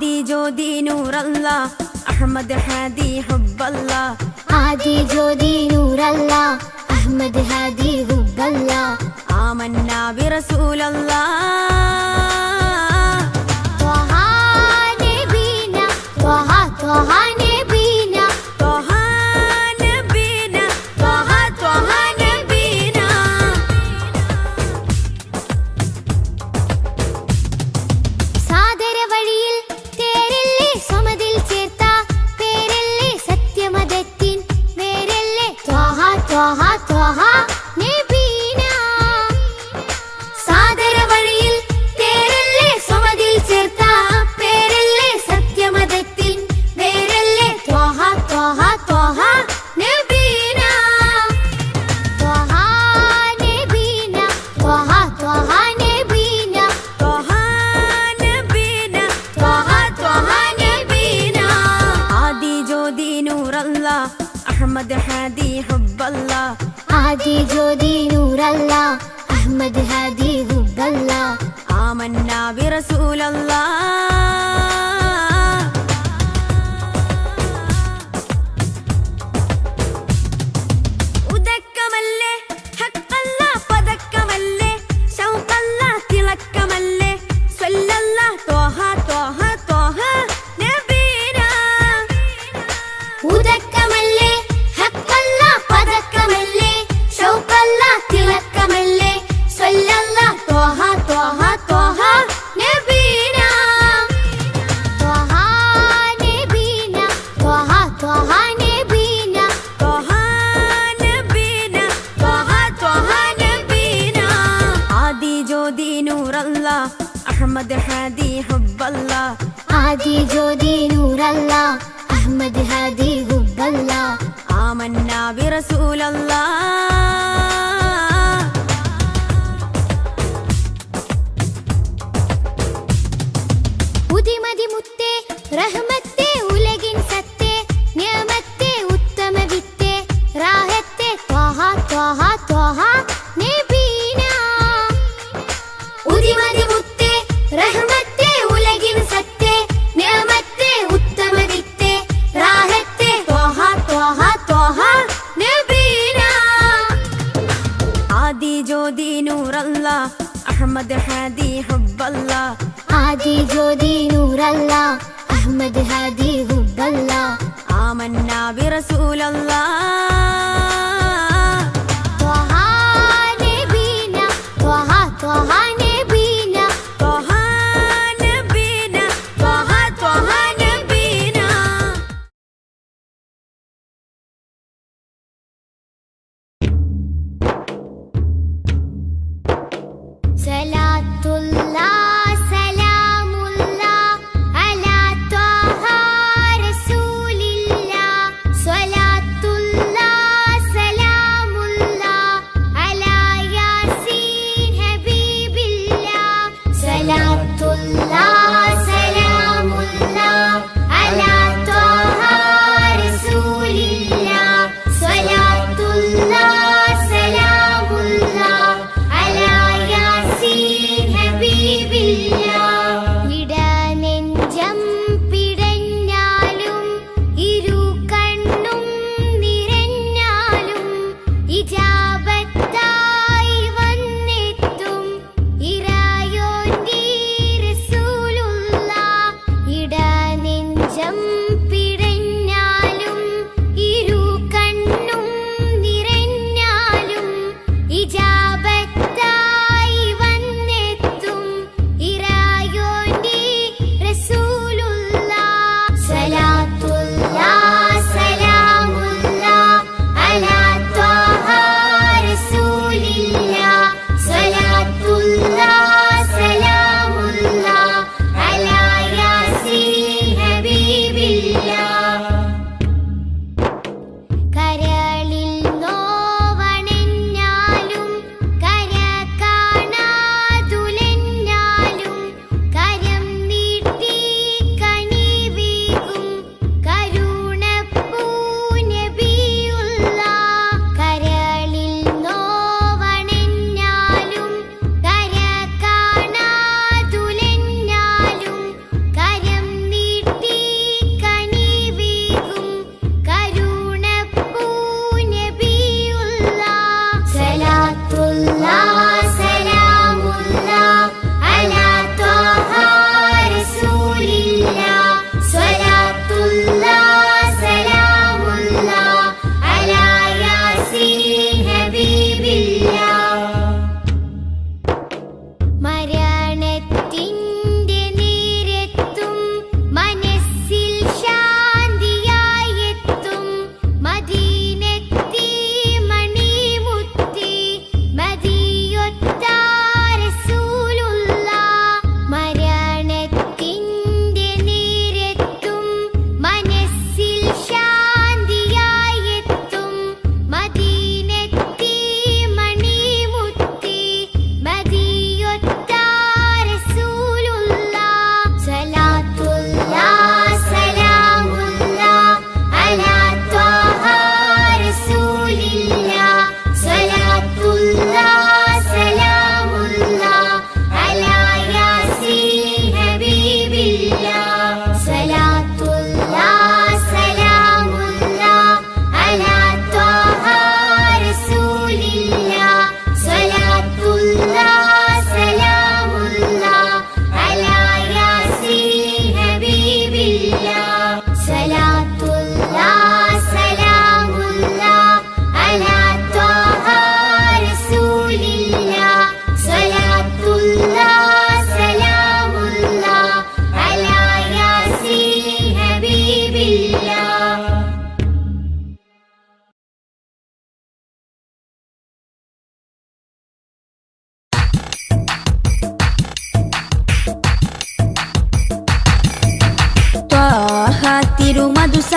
आदि ज्योति नूर अल्लाह अहमद हादी हुब्बल्लाह। आदि ज्योति नूर अल्लाह अहमद हादी हुब्बल्लाह। आमन्ना बिरसूल अल्लाह त्वहा नबीना त्वहा त्वहा नबीना त्वहा नबीना त्वहा त्वहा नबीना। സാദര വഴിയിൽ തേരല്ലേ സ്വമതിൽ ചേർത്ത പേരല്ലേ സത്യമതത്തിൻ വേരല്ലേ ത്വഹ ത്വഹ ത്വഹ നബീന। സാദര വഴിയിൽ തേരല്ലേ സ്വമതിൽ ചേർത്ത പേരല്ലേ സത്യമതത്തിൻ വേരല്ലേ ത്വഹ ത്വഹ ത്വഹ നബീന। ത്വഹ നബീന ത്വഹ ത്വഹ നബീന त्वहा नबीना त्वहा त्वहा नबीना। आदि ज्योति नूर अल्लाह अहमद हादी हुब्बल्लाह। आदि ज्योति नूर अल्लाह अहमद हादी हुब्बल्लाह। आमन्ना बिरसूल अल्लाह ഉദക്കമല്ലേ ഹക്കല്ല പദക്കമല്ലേ ശൗഖല്ല തിളക്കമല്ലേ സ്വല്ലല്ല ത്വഹ ത്വഹ ത്വഹ നബീന। ഉദക്കമല്ലേ ഹക്കല്ല പദക്കമല്ലേ ശൗഖല്ല തിളക്കമല്ലേ സ്വല്ലല്ല ത്വഹ ത്വഹ ത്വഹ നബീന। ത്വഹ നബീന ത്വഹ ത്വഹ നബീന ത്വഹാ നബീന ത്വഹാ ത്വഹാ നബീന। ആദി ജ്യോതി നൂർ അല്ലാഹ് അഹ്മദ് ഹാദി ഹുബ്ബല്ലാഹ്। आदि ज्योति नूर अल्लाह अहमद हादी हुब्बल्लाह। ആമന്നാ ബിറസൂൽ അല്ലാഹ് ഉദിമതി മുത്തേ റഹ്മത്തേ ഉലകിൻ സത്തേ നിയമത്തേ ഉത്തമ വിത്തേ റാഹത്തേ ത്വഹ ത്വഹ ത്വഹ നബീന। ഉദിമതി മുത്തേ റഹ്മത്തേ ഉലകിൻ സത്തേ നിയമത്തേ ഉത്തമ വിത്തേ റാഹത്തേ ത്വഹ ത്വഹ ത്വഹ നബീന। ആദി ജ്യോതി നൂർ അല്ലാഹ് അഹ്മദ് ഹാദി ഹുബ്ബല്ലാഹ്। आदि ज्योति नूर अल्लाह अहमद हादी हुब्बल्लाह। ആമന്നാ ബിറസൂൽ അല്ലാഹ് त्वह नबीന त्वह त्वह നബീന ത്വഹാ നബീന ത്വഹാ ത്വഹാ നബീന। സലാത്തുല്ലാഹ് സലാമുല്ലാഹ് അലാ ത്വഹ റസൂലില്ലാഹ് സ്വലാത്തുല്ലാഹ്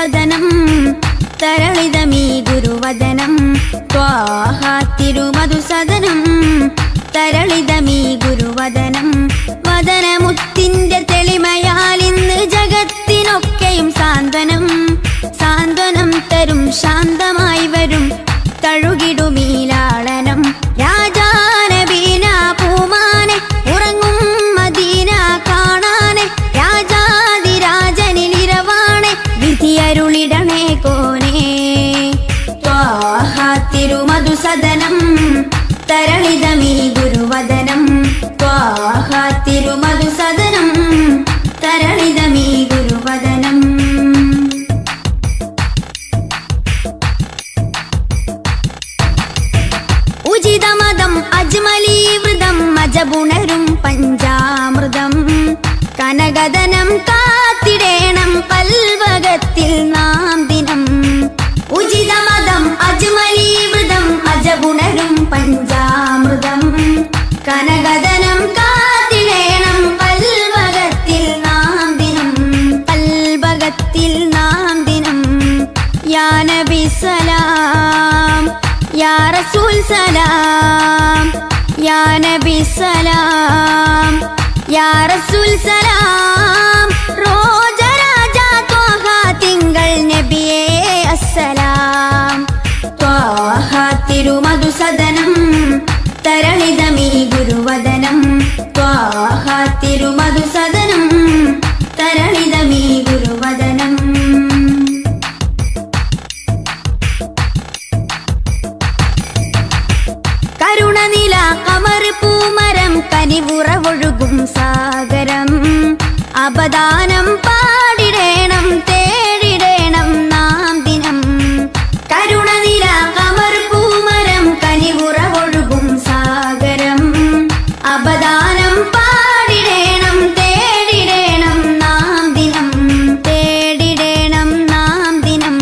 മധുസദനം തരളിതമീ ഗുരുവദനം ത്വാഹ തിരുമധുസദനം തരളിതമീ ഗുരുവദനം വദനമുത്തിന്റെ തെളിമയാൽ ഇന്ന് ജഗത്തിനൊക്കെയും സാന്ത്വനം സാന്ത്വനം തരും ശാന്തമായി വരും തഴുകിടുമീലാളനം രാജാനബീന പൂമാനെ ഉറങ്ങും മദീന കാണാനെ രാജാതിരാജനിലിരവാണെ വിധിയരുളിടണേ കോനേ ത്വാഹ തിരുമധുസദനം തരളിതമീ ഗുരുവദനം ത്വാഹ തിരുമധുസദനം തരളിതമീ ഗുരുവദനം ഉചിതമതം അജ്മലീ വൃതം അജബുണരും പഞ്ചാമൃതം കനകദനം കാത്തിടേണം കൽവകത്തിൽ നാം ദിനം ഉചിതമതം അജ്മലീ വൃതം അജബുണരും പഞ്ചാമൃതം കനകദനം കാത്തിടേണം കൽവകത്തിൽ നാം ദിനം കൽവകത്തിൽ നാം ദിനം യാ നബി സലാം യാ റസൂൽ സലാം യാ നബി സലാം യാ റസൂൽ സലാം റോജ രാജ ത്വാഹ തിങ്കൾ നബിയേ അസ്സലാം ത്വാഹ തിരുമധുസദനം തരളിതമീ ഗുരുവദനം ത്വാഹ തിരുമധുസദനം തരളിതമീ ഗുരുവദനം കരുണനില കമർ പൂമരം കനിവുറവൊഴുകും സാഗരം അപദാനം പാടിടേണം തേടിടേണം നാം ദിനം കരുണനില കമർ പൂമരം കനിവുറവൊഴുകും സാഗരം അപദാനം പാടിടേണം തേടിടേണം നാം ദിനം തേടിടേണം നാം ദിനം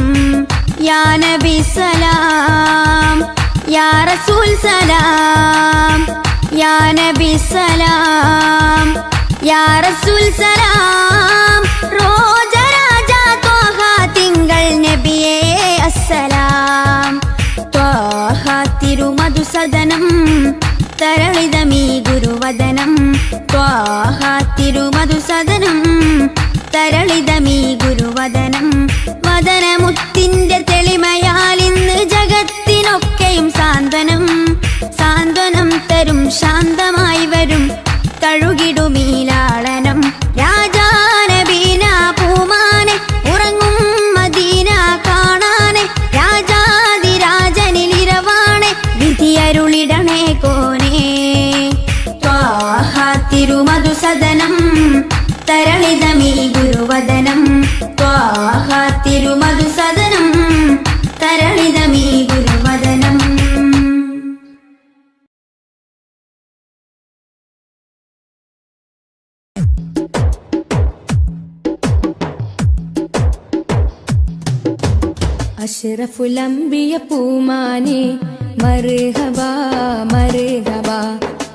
യാ നബി സലാം യാ റസൂൽ സലാം യാ നബി സലാം യാ റസൂൽ സലാം റോജ രാജ ത്വാഹ തിങ്കൾ നബിയേ അസ്സലാം ത്വാഹ തിരുമധുസദനം തരളിതമീ ഗുരുവദനം ത്വാഹ തിരുമധുസദനം തരളിതമീ ഗുരുവദനം വദനമുത്തിന്റെ തെളിമയാൽ ഇന്ന് ജഗത്തിനൊക്കെയും സാന്ത്വനം സാന്ത്വനം തരും ശാന്തമായി വരും തഴുകിടുമീലാളനം രാജാനബീന പൂമാനെ ഉറങ്ങും മദീന കാണാനെ രാജാതിരാജനിലിരവാണെ വിധിയരുളിടണേ കോനേ ത്വാഹ തിരുമധുസദനം തരളിതമീ ഗുരുവദനം ത്വാഹ തിരുമധുസദനം തരളിതമീ ഗുരുവദനം അഷ്റഫുൽ അംബിയ പൂമാനെ മർഹബാ മർഹബാ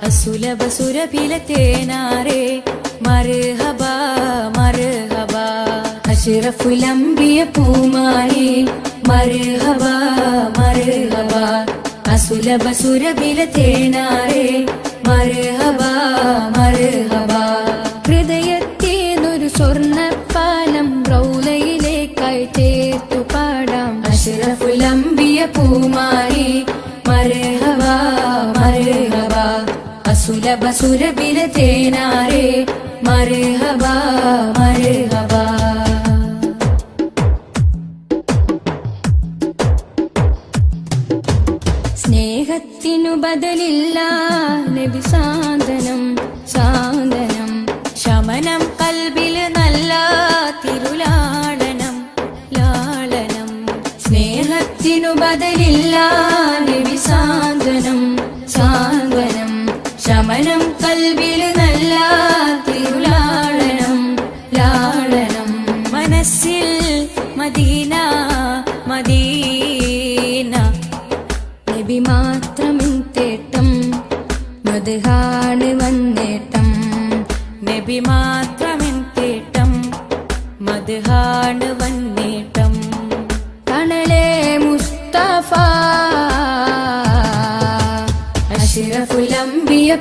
അസുലഭ സുരഭില തേനാരെ മർഹബാ മർഹബാ അഷ്റഫുൽ അംബിയ പൂമാനെ മർഹബാ മർഹബാ അസുലഭ സുരഭില തേനാരെ മർഹബാ മർഹബാ ഹൃദയത്തേനൊരു സ്വർണ്ണപ്പാലം റൗലയിലേക്കായി ചേർത്തു പാടാം അഷ്റഫുൽ അംബിയ പൂമാനെ മർഹബാ മർഹബാ അസുലഭ സുരഭില തേനാരെ മർഹബാ മർഹബാ സ്നേഹത്തിനു ബദലില്ല നബി സാന്ത്വനം സാന്ത്വനം ശമനം കൽബില് നല്ല തിരുലാളനം ലാളനം സ്നേഹത്തിനു ബദലില്ല നബി സാന്ത്വനം സാന്ത്വനം ശമനം കൽബില് നല്ല തിരുലാളനം ലാളനം മനസ്സിൽ മദീന മദീന നബി മാത്രമിൻ തേട്ടം മദ്ഹാണ് വന്നേട്ടം നബി മാത്രമിൻ തേട്ടം മദ്ഹാണ് വന്നേട്ടം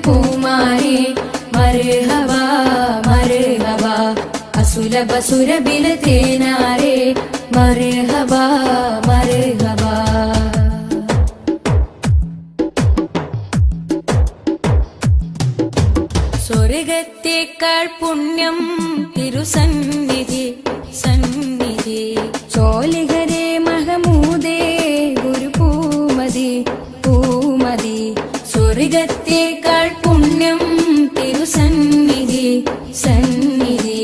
പൂമാനെ മർഹബ മർഹബ അസുലഭ സുരബില തേനാരെ മർഹബ മർഹബ സ്വർഗത്തേക്കാൾ പുണ്യം തിരുസന്നിധി സന്നിധി ചോലിഹരേ മഹമൂദേ ഗുരു പൂമതി പൂമതി സ്വർഗത്തേക്കാൾ പുണ്യം തിരുസന്നിധി സന്നിധി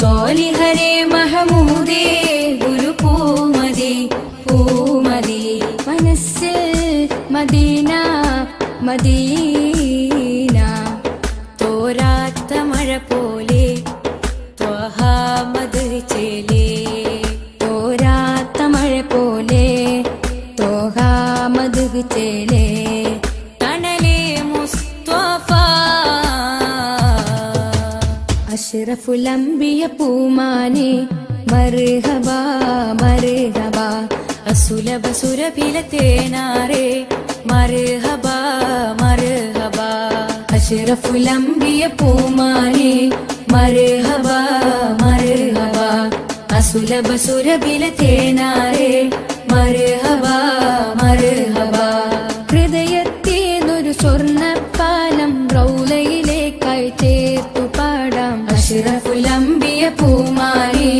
ചോലിഹരേ മഹമൂദേ ഗുരു പൂമതി പൂമതി മനസ്സിൽ മദീന മദീന തോരാത്ത മഴ പോലെ ത്വഹാ മദ്ഹ് ചേലേ തോരാത്ത മഴ പോലെ ത്വഹാ മദ്ഹ് ചേലേ തണലേ മുസ്തഫ അഷ്റഫുൽ അംബിയ പൂമാനെ മർഹബ മർഹബ അസുലഭ സുരഭില തേനാരെ മർഹബ മർഹബ അഷ്റഫുൽ അംബിയ പൂമാനെ മർഹബ മർഹബ അസുലഭ സുരഭില തേനാരെ മർഹബ മർഹബ ഹൃദയത്തേതൊരു സ്വർണ്ണപ്പാലം റൗലയിലേക്കായി ചേർത്തു പാടാം അഷ്റഫുൽ അംബിയ പൂമാനെ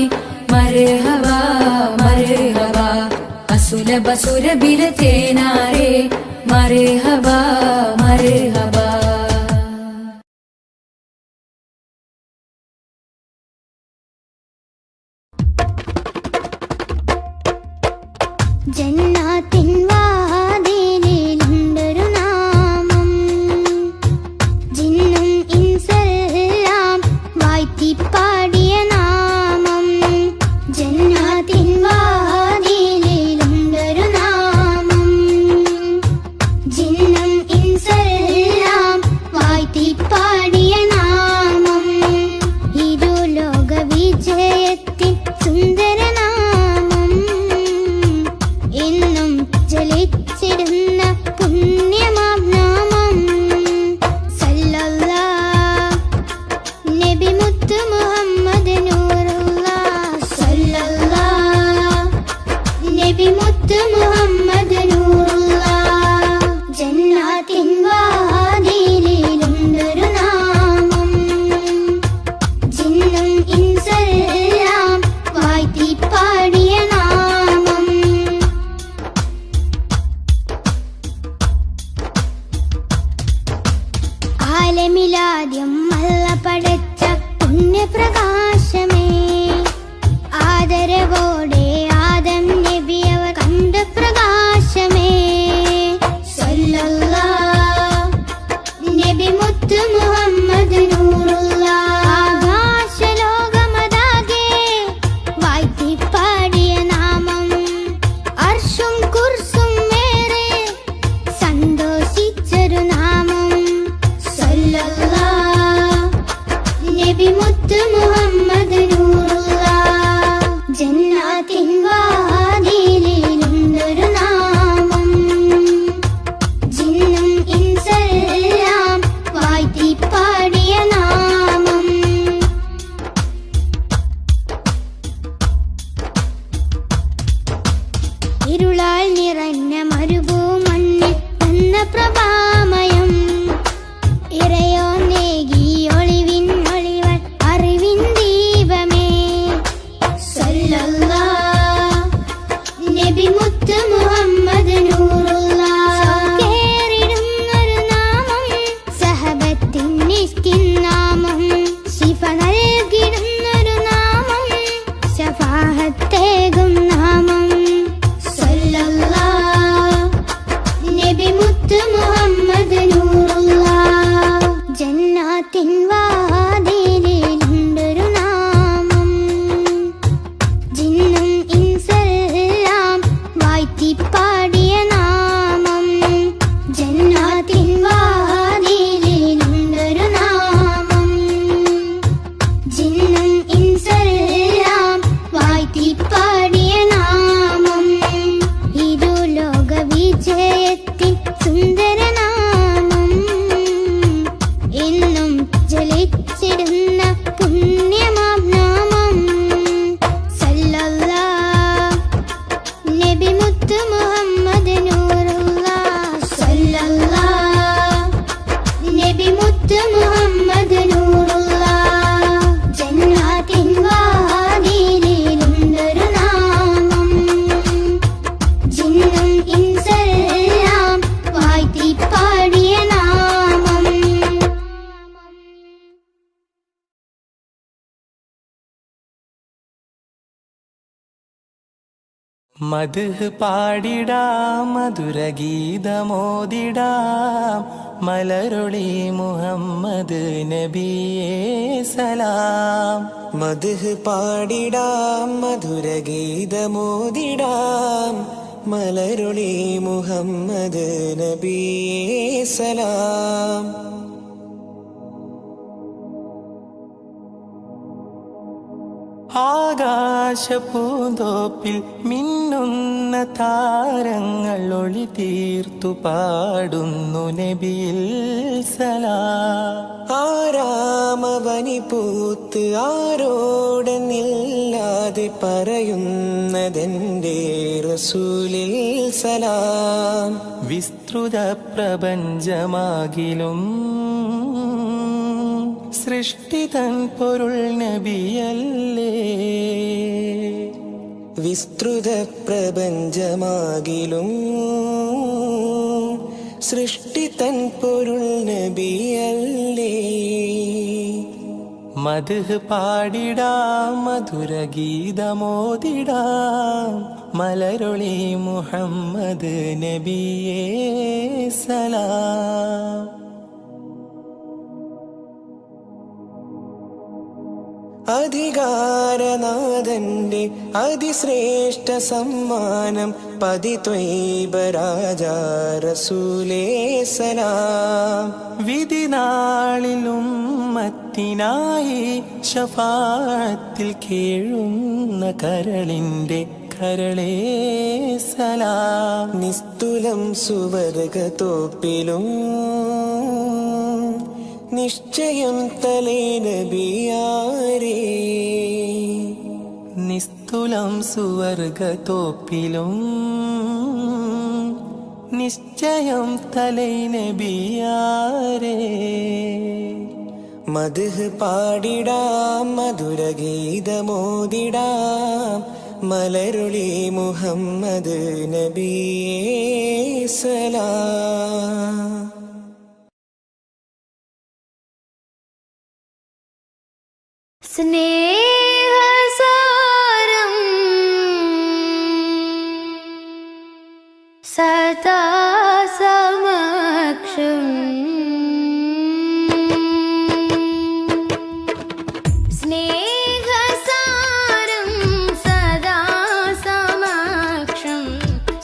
മർഹബ മർഹബ അസുലഭ സുരഭില തേനാരെ മർഹബ മർഹബ ജന്നാത്തിൻ വാതിലിലുണ്ടൊരു നാമം ജിന്നും ഇൻസെല്ലാം വാഴ്ത്തിപ്പാടിയ നാമം ജന്നാത്തിൻ വാതിലിലുണ്ടൊരു നാമം ജിന്നും ഇൻസെല്ലാം വാഴ്ത്തിപ്പാടിയ നാമം ഇരുലോക വിജയത്തിൻ സുന്ദര എന്നും ജലിച്ചിടുന്ന പുണ്യമാം നാമം സല്ലല്ലാഹ് നബി മുത്ത് മുഹമ്മദ് നൂറുല്ലാഹ് സല്ലല്ലാഹ് നബി മുത്ത് മുഹമ്മദ് നൂറുല്ലാഹ് ജന്നാത്തിൻ വാതിലിലുണ്ടൊരു നാമം ജിന്നും ഇൻസെല്ലാം വാഴ്ത്തിപ്പാടിയ നാമം ആലമിലാദ്യം അല്ല പടച്ച പുണ്യപ്രകാശമേ ആദരവോടെ ആദം നബി അവർ കണ്ട പ്രകാശമേ സല്ലല്ലാഹ് നബി മുത്ത് മുഹമ്മദ് നൂറുല്ലാഹ് ആകാശലോകമതാകെ വാഴ്ത്തിപ്പാടിയ നാമം അർശും കുർസും മേറെ സന്തോഷിച്ചൊരു നാമം സല്ലല്ലാഹ് നബി മുത്ത് മുഹമ്മദ് നൂറുല്ലാഹ് ജന്നാത്തിൻ വാതിലിലുണ്ടൊരു നാമം ജിന്നും ഇൻസെല്ലാം വാഴ്ത്തിപ്പാടിയ നാമം ഇരുളാൽ നിറഞ്ഞ മരുഭൂമണ്ണിൽ വന്ന പ്രഭാമയം ഇറയോ നേകി ഒളിവിൻ ഒളിവൻ അറിവിൻ ദീപമേ സല്ലല്ലാഹ് നബി മുത്ത് മുഹമ്മദ് നൂറുല്ലാഹ് കേറിടുന്നൊരു നാമം സഹബത്തിൻ നിഷ്കിൻ നാമം ശിഫ നൽകിടുന്നൊരു നാമം ശഫാഹത്തേകും നാമം സല്ലല്ലാഹ് നബി മുത്ത് മുഹമ്മദ് നൂറുല്ലാഹ് ജന്ന മദ്ഹ് പാടിടാം മധുരഗീതമോദിടാം മലരൊളി മുഹമ്മദ് നബിയേ സലാം. മദ്ഹ് പാടിടാം മധുരഗീതമോദിടാം മലരൊളി മുഹമ്മദ് നബിയേ സലാം. ആകാശപൂന്തോപ്പിൽ മിന്നുന്ന താരങ്ങൾ ഒളി തീർത്തു പാടുന്നു നബിയിൽ സലാം. ആരാമവനി പൂത്ത് ആരോടെന്നില്ലാതെ പറയുന്നതെന്റെ റസൂലിൽ സലാം. വിസ്തൃത പ്രപഞ്ചമാകിലും സൃഷ്ടിതൻ പൊരുൾ നബിയല്ലേ. വിസ്തൃത പ്രപഞ്ചമാകിലും സൃഷ്ടിതൻ പൊരുൾ നബിയല്ലേ. മദ്ഹ് പാടിടാം മധുരഗീതമോദിടാം മലരൊളി മുഹമ്മദ് നബിയേ സലാം. അധികാരനാഥന്റെ അതിശ്രേഷ്ഠ സമ്മാനം പതിത്വൈബ രാജാ റസൂലേ സലാം. വിധിനാളിൽ ഉമ്മത്തിനായി ശഫാഅത്തിൽ കേഴുന്ന കരളിന്റെ കരളേ സലാം. നിസ്തുലം സുവർഗത്തോപ്പിലും നിശ്ചയം തലേ നബിയാരേ. നിസ്തുലം സുവർഗത്തോപ്പിലും നിശ്ചയം തലൈ നബിയാരേ. മദ്ഹ് പാടിടാം മധുരഗീതമോദിടാം മലരൊളി മുഹമ്മദ് നബിയേ സലാം. സ്നേഹസാരം സദാ സമക്ഷം സ്നേഹസാരം സദാ സമക്ഷം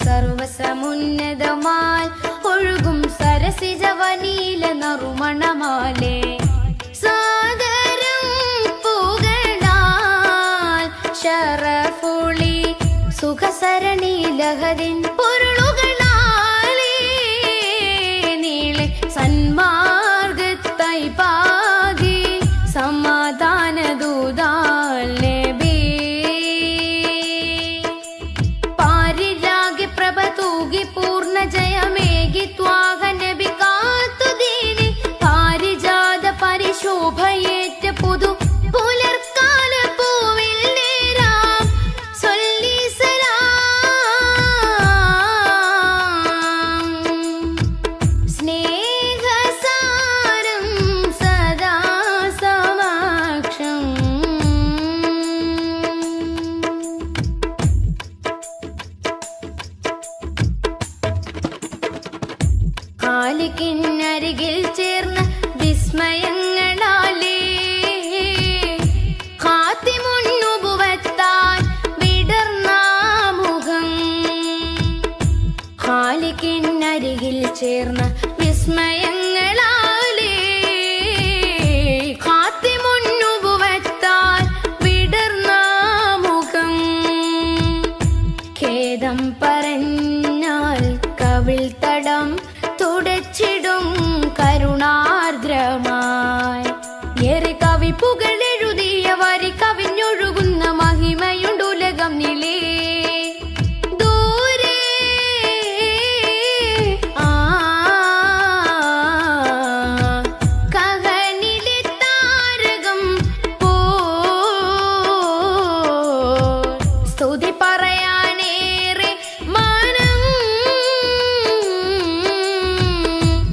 സർവസമുന്നതമായി ഒഴുകും സരസിജവനീല നറുമണമാലേ. ശരഫുളി സുഖസരണി ലഹരിൻ പൊരുളുകളാലേ നീളെ സന്മാർഗത്തായി പാകി സമാധാന ദൂതാൽ നബി. പാരിലാകെ പ്രഭ തൂകി പൂർണ്ണ ജയമേകി ത്വാഹ നബി കാത്തു ദീനി പാരിജാത പരിശോഭയേറ്റ പുതു പുലർക്കാല പൂവിൽ ിൽ ചേർന്ന വിസ്മയങ്ങളാലേ ഖാതിമുന്നുബുവത്താൻ വിടർന്ന മുഖം. ഖാലിക്കിനരികിൽ ചേർന്ന വിസ്മയങ്ങളാലേ ഖാതിമുന്നുബുവത്താൻ വിടർന്ന മുഖം. ഖേദം പറഞ്ഞാൽ കവിൾ തടം തുടച്ചിടും കരുണാർദ്രമായി. ഏറെ കവിപ്പുകളെഴുതിയ വരി കവിഞ്ഞൊഴുകുന്ന മഹിമയുണ്ടുലകം നിലേ. ദൂരെ കഹനിലെ താരകം പോ സ്തുതി പറയാനേറെ മാനം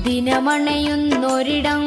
ദിനമണയുന്നൊരിടം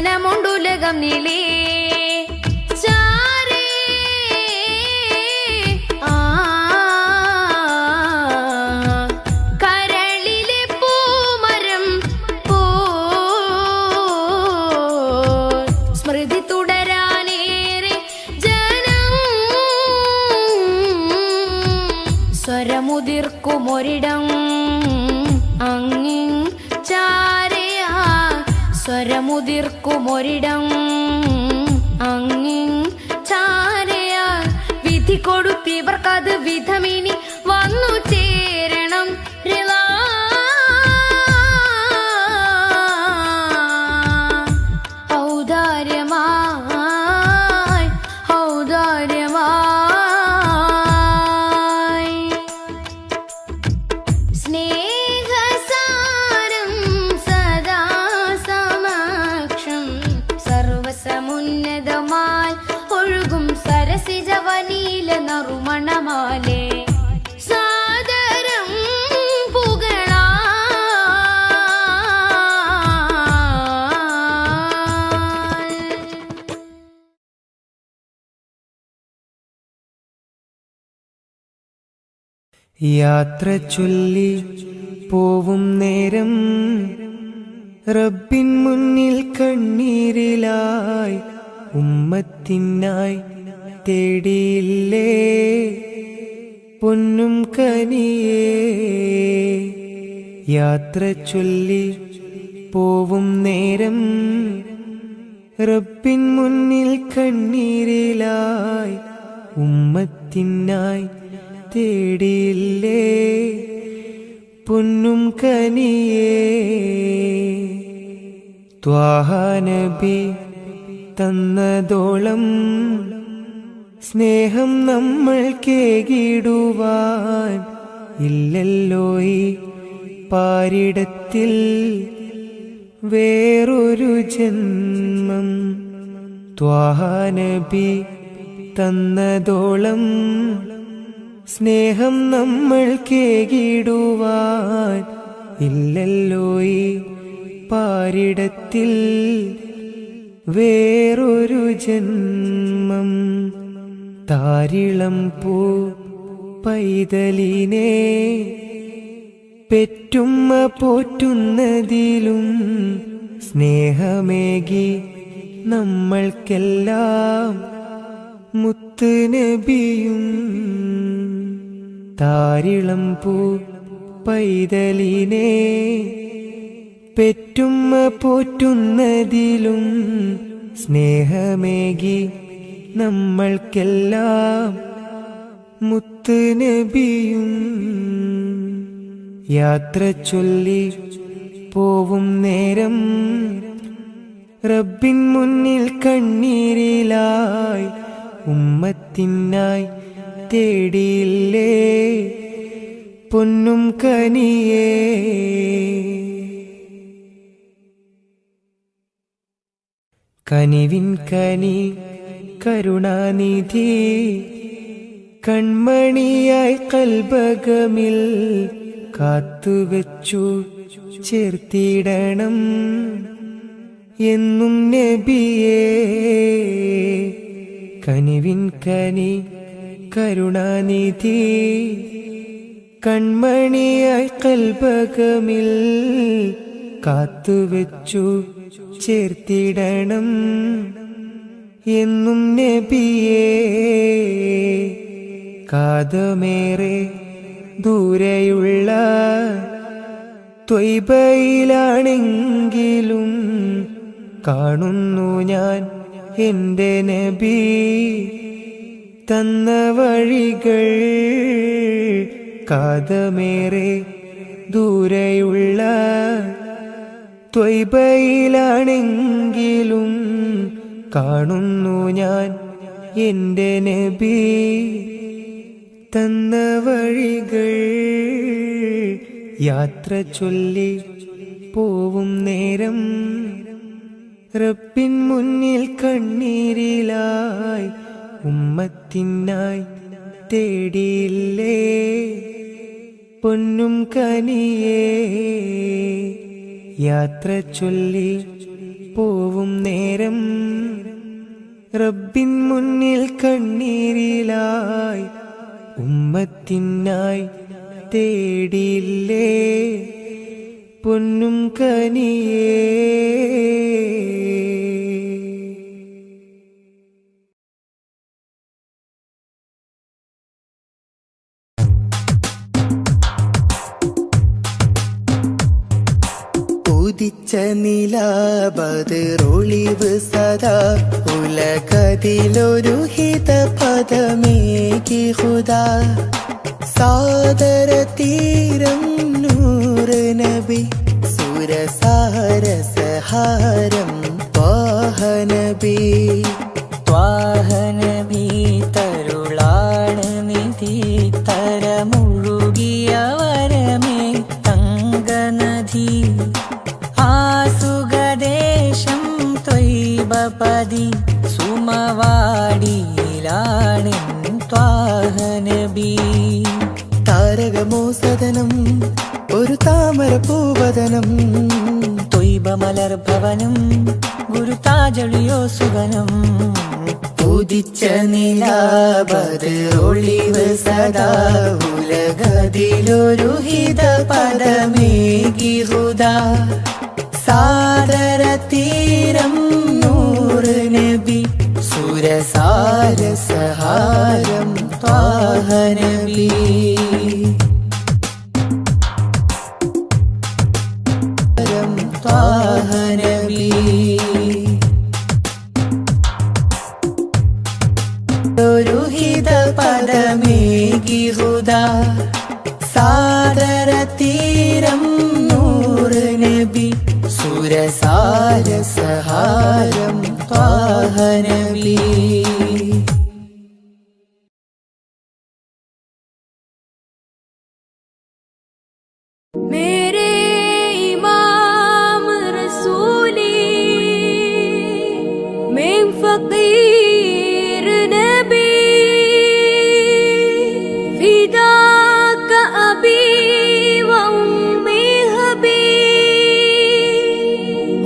ജനമുണ്ടുലകം നീളേ ചാരേ കരളിലെ പൂമരം പോ സ്മൃതി തുടരാനേറെ ജനം സ്വരമുതിർക്കുമൊരിടം അങ്ങിൻ ചാരയാ സ്വരമുതിർക്കുമൊരിടം അങ്ങിൻ ചാരയാ വിധി കൊടുത്തിവർക്കത് വിധമിനി വന്നു ചേരണം റിളാ ഔദാര്യമായി ഔദാര്യമായി സ്നേഹസാരം സദാ സമക്ഷം സർവസമുന്നതമായി ഒഴുകും സരസിജവനീല നറുമണമാലേ സാദരം പുകളാ യാത്ര ചൊല്ലി പോവും നേരം റബ്ബിൻ മുന്നിൽ കണ്ണീരിലായി ഉമ്മത്തിനായി തേടിയില്ലേ പൊന്നും കനിയേ. യാത്ര ചൊല്ലി പോവും നേരം റബ്ബിൻ മുന്നിൽ കണ്ണീരിലായി ഉമ്മത്തിനായി തേടിയില്ലേ പൊന്നും കനിയേ. ത്വാഹ നബി തന്നതോളം സ്നേഹം നമ്മൾ കേകിടുവാൻ ഇല്ലല്ലോ ഈ പാരിടത്തിൽ വേറൊരു ജന്മം. ത്വാഹ നബി തന്നതോളം സ്നേഹം നമ്മൾ കേകിടുവാൻ ഇല്ലല്ലോ ഈ പാരിടത്തിൽ വേറൊരു ജന്മം. താരിളം പൂ പൈതലിനെ പെറ്റുമ്മ പോറ്റുന്നതിലും സ്നേഹമേകി നമ്മൾക്കെല്ലാം മുത്ത് നബിയും. താരിളം പൂ പൈതലിനെ പെറ്റുമ്മ പോറ്റുന്നതിലും സ്നേഹമേകി നമ്മൾക്കെല്ലാം മുത്ത് നബിയും. യാത്ര ചൊല്ലി പോവും നേരം റബ്ബിൻ മുന്നിൽ കണ്ണീരിലായി ഉമ്മത്തിനായി തേടിയില്ലേ പൊന്നും കനിയേ. കനിവിൻ കനി കരുണാനിധി കൺമണിയായി കൽബകമിൽ കാത്തുവച്ചു ചേർത്തിടണം എന്നും നബിയേ. കനിവിൻ കനി കരുണാനിധി കൺമണിയായി കൽബകമിൽ കാത്തുവച്ചു ചേർത്തിടണം എന്നും നബിയേ. കാതമേറെ ദൂരെയുള്ള ത്വയ്ബയിലാണെങ്കിലും കാണുന്നു ഞാൻ എൻ്റെ നബി തന്ന വഴികൾ. കാതമേറെ ദൂരെയുള്ള ത്വയ്ബയിലാണെങ്കിലും കാണുന്നു ഞാൻ എൻ്റെ നബി തന്ന വഴികൾ. യാത്ര ചൊല്ലി പോവും നേരം റബ്ബിൻ മുന്നിൽ കണ്ണീരിലായി ഉമ്മത്തിനായി തേടിയില്ലേ പൊന്നും കനിയേ. യാത്ര ചൊല്ലി പോവും പോവും നേരം റബ്ബിൻ മുന്നിൽ കണ്ണീരിലായി ഉമ്മത്തിനായി തേടിയില്ലേ പൊന്നും കനിയേ. ഉദിച്ച നിലാബദറൊളിവ് സദാ ഉലകതിലൊരു ഹിത പദമേകി ഹുദാ സാദര തീരം നൂറ് നബി സുരസാര സഹാരം ത്വാഹ നബി. ത്വാഹ നബി തരുളാണ് നിധി തരമുഴുകിയ വരമേ തങ്കനദി ആസുഖദേശം ത്വയ്ബപതി സുമവാടിയിലാണ് ത്വാഹ നബി. താരകമോ സദനം ഒരു താമര പൂവദനം ത്വയ്ബ മലർഭവനം ഗുരു താജളിയോ സുവനം. ഉദിച്ച നിലാബദറൊളിവ് സദാ ഉലകതിലൊരു ഹിത പദമേകി ഹുദാ സാദര തീരം നൂറ് നബി സുരസാര സഹാരം ത്വാഹ നബി. ത്വാഹ നബി ഒരു ഹിത പദമേകി ഹുദാ സാദര തീരം നൂറ് നബി സുരസാര സഹാരം ത്വാഹ നബി. मेरे इमाम रसूली मैं फकीर नबी फिदा का अबी व उम्मी हबी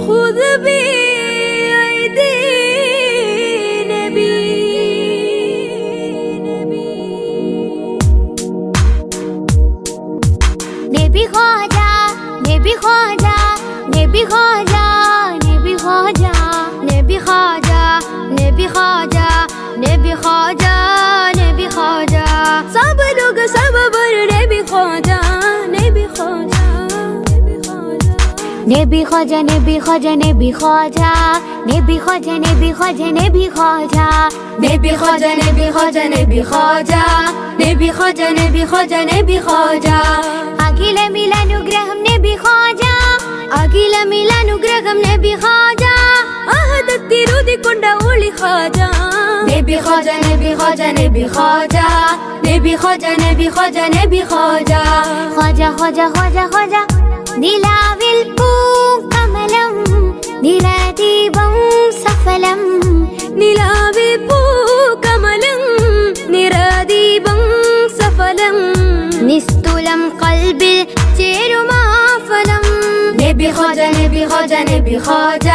खुद भी ऐदी नबी. नबी ख्वाजा नबी ख्वाजा नबी ख्वाजा नबी ख्वाजा नबी ख्वाजा नबी ख्वाजा नबी ख्वाजा नबी ख्वाजा सब लोग सब बर नबी ख्वाजा नबी ख्वाजा नबी ख्वाजा नबी ख्वाजा नबी ख्वाजा नबी ख्वाजा नबी ख्वाजा नबी ख्वाजा नबी ख्वाजा नबी ख्वाजा नबी ख्वाजा नबी ख्वाजा नबी ख्वाजा नबी ख्वाजा अखिल मिलानुग्रहम नबी ख्वाजा अखिल मिलानुग्रहम नबी ख्वाजा ahadatirudikonda uli ख्वाजा नबी ख्वाजा नबी ख्वाजा नबी ख्वाजा नबी ख्वाजा नबी ख्वाजा नबी ख्वाजा ख्वाजा ख्वाजा ख्वाजा ख्वाजा നിലാവിൽ പൂക്കമലം നിറദീപം സഫലം നിലാവിൽ പൂക്കമലം നിറദീപം സഫലം നിസ്തുലം കൽബിൽ ചേരുമാഫലം നബി ഖവാജ നബി ഖവാജ നബി ഖവാജ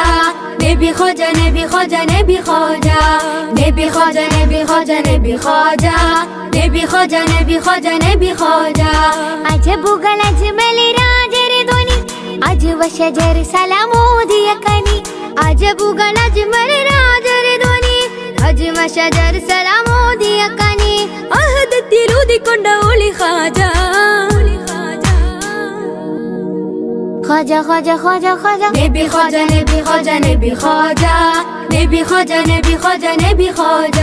നബി ഖവാജ നബി ഖവാജ നബി ഖവാജ നബി ഖവാജ നബി ഖവാജ നബി ഖവാജ നബി ഖവാജ നബി ഖവാജ നബി ഖവാജ അജബുകൾ അജ്മലി രാജരി ധ്വനി അജ്വ ശജർ സലാമോദിയ കനി അജബുകൾ അജ്മലി രാജരി ധ്വനി അജ്വ ശജർ സലാമോദിയ കനി അഹദത്തിലൂതിക്കൊണ്ട ഒളി ഖവാജ ख्वाजा ख्वाजा ख्वाजा ख्वाजा नबी ख्वाजा नबी ख्वाजा नबी ख्वाजा नबी ख्वाजा नबी ख्वाजा नबी ख्वाजा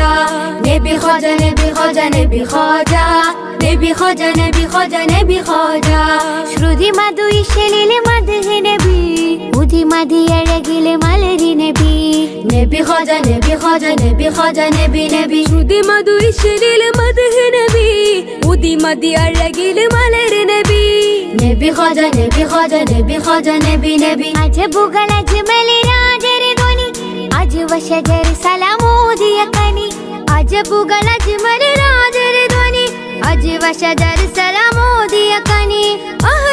नबी ख्वाजा नबी ख्वाजा नबी ख्वाजा नबी ख्वाजा नबी ख्वाजा नबी ख्वाजा ശ്രുതി മധു ഇശലിലെ മദ്ഹ് നബി ഉദി മദി അഴകിലെ മലരി നബി നബി ഖവാജ നബി ഖവാജ നബി ഖവാജ നബി നബി ശ്രുതി മധു ഇശലിലെ മദ്ഹ് നബി ഉദി മദി അഴകിലെ മലരി നബി നബി ഖവാജ നബി ഖവാജ നബി ഖവാജ നബി നബി അജബുകൾ അജ്മലി രാജരി ധ്വനി അജ്വ ശജർ സലാമോദിയ കനി അജബുകൾ അജ്മലി രാജരി ധ്വനി അജ്വ ശജർ സലാമോദിയ കനി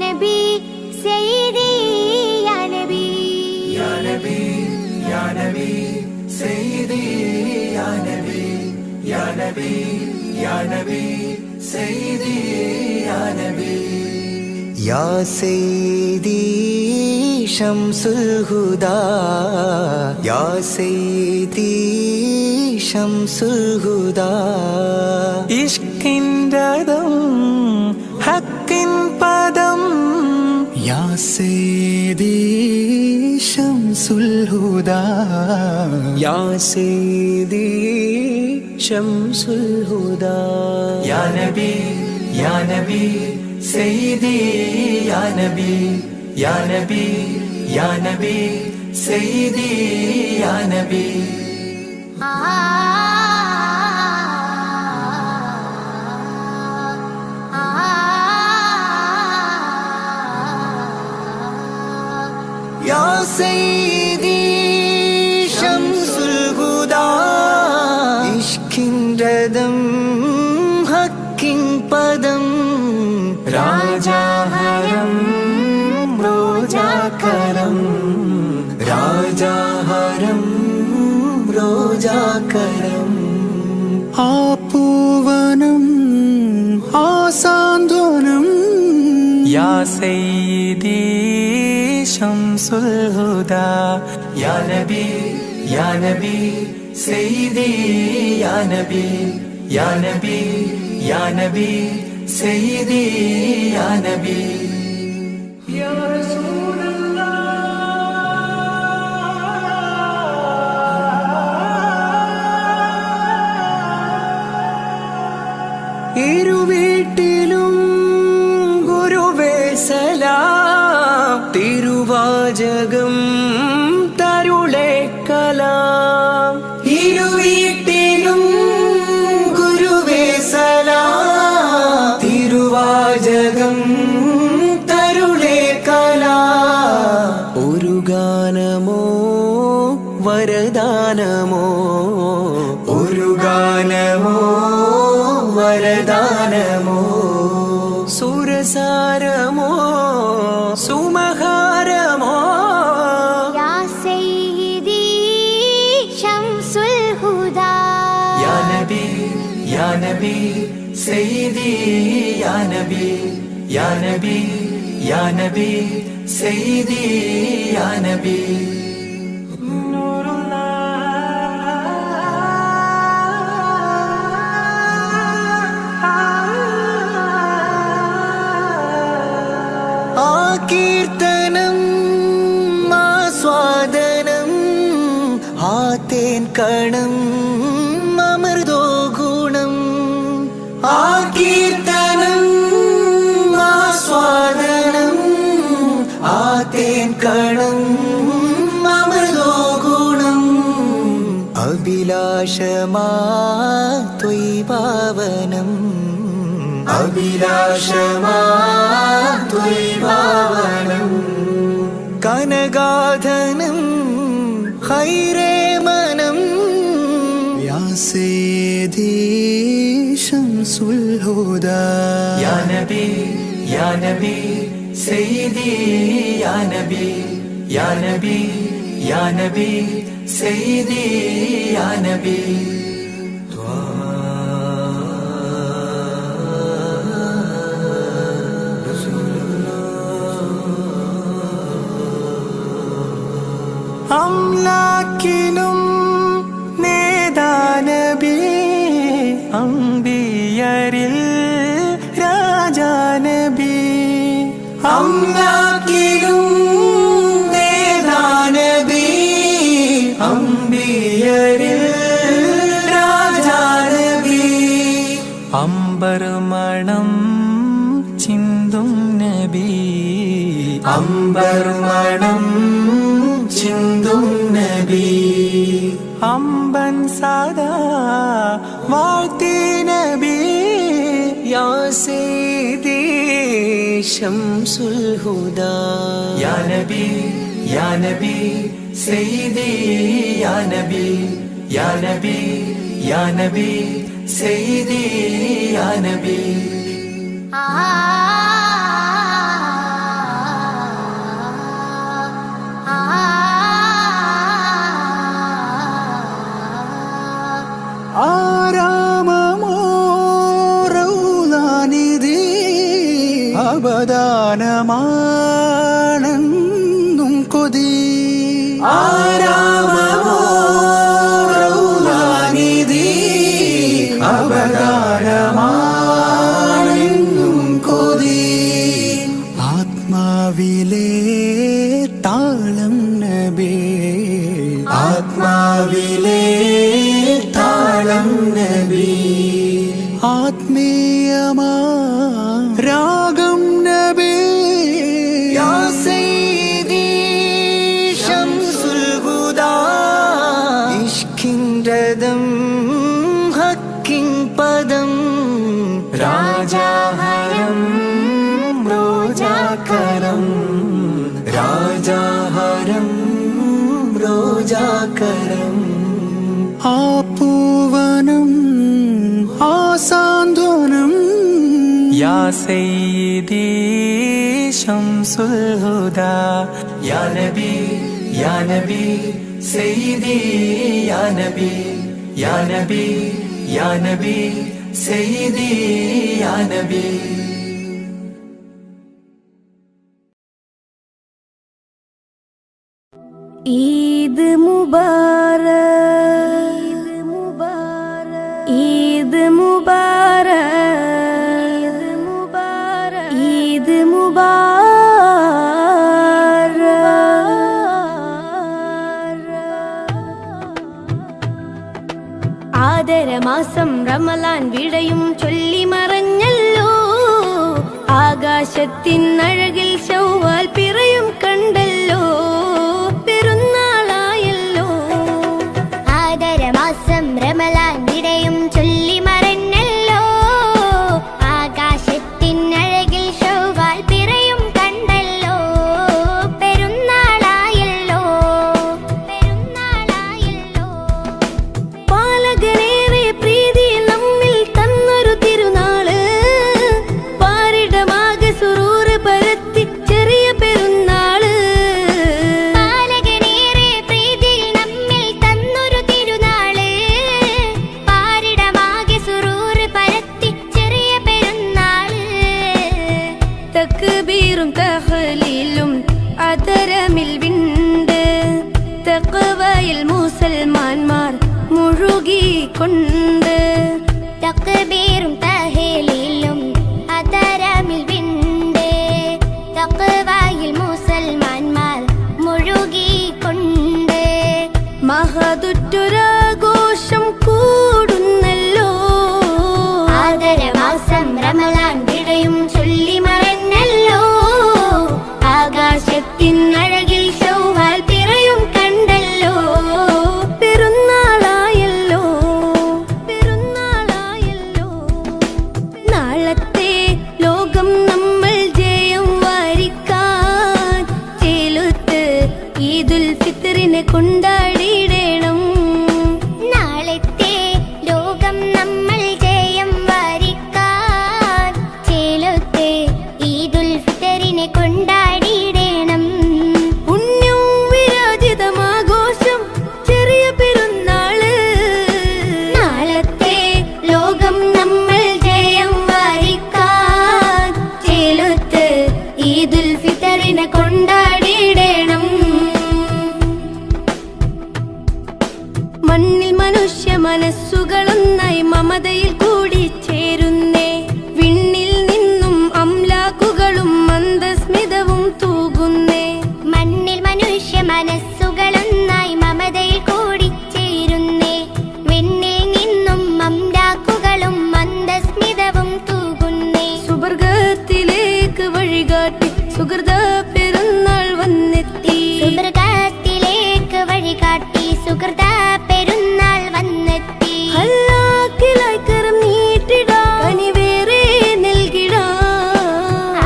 നബി സയ്യിദി യാ നബി യാ നബി യാ നബി സയ്യിദി യാ നബി യാ നബി യാ നബി സയ്യിദി യാ നബി യാ സയ്യിദി ശംസുൽ ഹുദാ യാ സയ്യിദി ശംസുൽ ഹുദാ ഇഷ്കിൻറദം ഹക്കിൻ പദം യാ സയ്യിദി ശംസുൽ ഹുദാ യാ സയ്യിദി ശംസുൽ ഹുദാ യാ നബി യാ നബി സയ്യിദി യാ നബി യാ നബി യാ നബി സയ്യിദി യാ നബി യാ സയ്യിദി ശംസുൽ ഹുദാ ഇഷ്കിൻറദം ഹക്കിൻ പദം രാജാഹരം റോജാകരം രാജാഹരം റോജാകരം ആ പൂവനം ആ സാന്ത്വനം യാ സയ്യിദി ശംസുൽ ഹുദാ യാ നബി യാ നബി സയ്യിദി യാ നബി യാ നബി യാ നബി സയ്യിദി യാ നബി യാ ഇരുവീട്ടിലും ഗുരുവേ സലാം തിരുവാചകം തരുളേ കലാം ഇരുവീട്ടിലും ഗുരുവേ സലാം തിരുവാചകം തരുളേ കലാം ഒരു ഗാനമോ വരദാനമോ ഒരു ഗാനമോ വരദാനമോ സുരസാരമോ സുമഹാരമോ യാ സയ്യിദി ശംസുൽ ഹുദാ യാ നബി യാ നബി സയ്യിദി യാ നബി യാ നബി യാ നബി സയ്യിദി യാ നബി കീർത്തനം ആസ്വാദനം ആ തേൻ കണം അമൃതോ ഗുണം ആ കീർത്തനം ആസ്വാദനം ആ തേൻ കണം അമൃതോ ഗുണം അഭിലാഷമാ ത്വൈപാവനം അഭിലാഷമാ ത്വൈപാവനം കനകാധനം ഹൈരേ മനം യാ സയ്യിദി ശംസുൽ ഹുദാ യാ നബി യാ നബി സയ്യിദി യാ നബി യാ നബി യാ നബി സയ്യിദി യാ നബി അംലാക്കിലും നേദാനബി അംബിയരിൽ രാജാനബി അംലാക്കിലും നേദാനബി അംബിയരിൽ രാജാനബി അംബർമണം ചിന്തും നബി അംബർമണം ചിന്തും നബി അമ്പൻ സദാ വാഴ്ത്തി നബി യാ സയ്യിദി ശംസുൽ ഹുദാ യാ നബി യാ നബി സയ്യിദി യാ നബി യാ നബി യാ നബി സയ്യിദി യാ നബി അവദാനമാണെന്നും കൊതി ആരാമമോ റൗളാനിധി അവദാനമാണെന്നും കൊതി ആത്മാവിലെ താളം നബി ആത്മാവിലെ താളം നബി ആത്മീയമാ രാഗം നബി യാ സയ്യിദി ശംസുൽ ഹുദാ ഇഷ്കിൻ രദം ഹക്കിൻ പദം രാജാഹരം റോജാകരം രാജാഹരം റോജാകരം ആ പൂവനം ആ സാന്ത്വനം യാ സയ്യിദി ശംസുൽ ഹുദാ യാ നബി യാ നബി സയ്യിദി യാ നബി യാ നബി യാ നബി സയ്യിദി യാ നബി ഈദ് മുബാരക് ഈദ് മുബാരക് ഈദ് മുബാരക് ആദരമാസം റമളാൻ വിടയും ചൊല്ലി മറഞ്ഞല്ലോ ആകാശത്തിൻ അഴകിൽ ശൗവാൽ പിറയും കണ്ടല്ലോ പെരുന്നാളായല്ലോ ആദരമാസം റമളാൻ വിടയും ചൊല്ലി മറഞ്ഞല്ലോ ആകാശത്തിൻ അഴകിൽ ശൗവാൽ പിറയും കണ്ടല്ലോ പെരുന്നാളായല്ലോ പെരുന്നാളായല്ലോ പാലകനേറെ പ്രീതി നമ്മിൽ തന്നൊരു തിരുനാള് പാരിടമാകെ സുറൂറ് പരത്തി ചെറിയ പെരുന്നാള് പാലകനേറെ പ്രീതി നമ്മിൽ തന്നൊരു തിരുനാള് പാരിടമാകെ സുറൂറ് പരത്തി ചെറിയ പെരുന്നാള് തക്ബീറും തഹ്ലീലും അതരമിൽ വിണ്ട് തഖ്വയിൽ മുസൽമാന്മാർ മുഴുകിക്കൊണ്ട് തക്ബീറും തഹ്ലീലും അതരമിൽ വിണ്ട് തഖ്വയിൽ മുസൽമാന്മാർ മുഴുകിക്കൊണ്ട് മഹതുറ്റൊരാഘോഷം കൂടുന്നല്ലോ ആദരമാസം റമളാൻ വിടയും ചൊല്ലി മറഞ്ഞല്ലോ ആകാശത്തിൻ അഴകിൽ ശൗവാൽ പിറയും കണ്ടല്ലോ പെരുന്നാളായല്ലോ പെരുന്നാളായല്ലോ നാളത്തെ ലോകം നമ്മൾ ജയം വാരിക്കാൻ ചേലുത്ത് ഈദുൽ ഫിത്റിനെ കൊണ്ടാടിയിടണം നാളത്തെ ലോകം നമ്മൾ ജയം വാരിക്കാൻ ചേലത്തെ ഈദുൽ ഫിത്തറിനെ കൊണ്ടാടിയിടണം പുണ്യവും വിരാജിതമാഘോഷം ചെറിയ പെരുന്നാള് നാളത്തെ ലോകം നമ്മൾ ജയം വാരിക്കാൻ ചേലത്ത് ഈദുൽ ഫിത്തറിനെ കൊണ്ടാടിയിടണം മണ്ണിൽ മനുഷ്യ മനസ്സുകളൊന്നായി മമതയിൽ കൂടി ചേരുന്നേ വിണ്ണിൽ നിന്നും അംലാക്കുകളും മന്ദസ്മിതവും തൂകുന്നേ മണ്ണിൽ മനുഷ്യ മനസ്സുകളൊന്നായി മമതയിൽ കൂടി ചേരുന്നേ വിണ്ണിൽ നിന്നും അംലാക്കുകളും മന്ദസ്മിതവും തൂകുന്നേ സുവർഗത്തിലേക്ക് വഴികാട്ടി സുഹൃത പെരുന്നാൾ വന്നെത്തി സുവർഗത്തിലേക്ക് വഴികാട്ടി സുഹൃത പെരുന്നാൾ വന്നെത്തി ഹല്ലാക്കിലായി കരം നീട്ടിടാം കനിവേറെ നൽകിടാം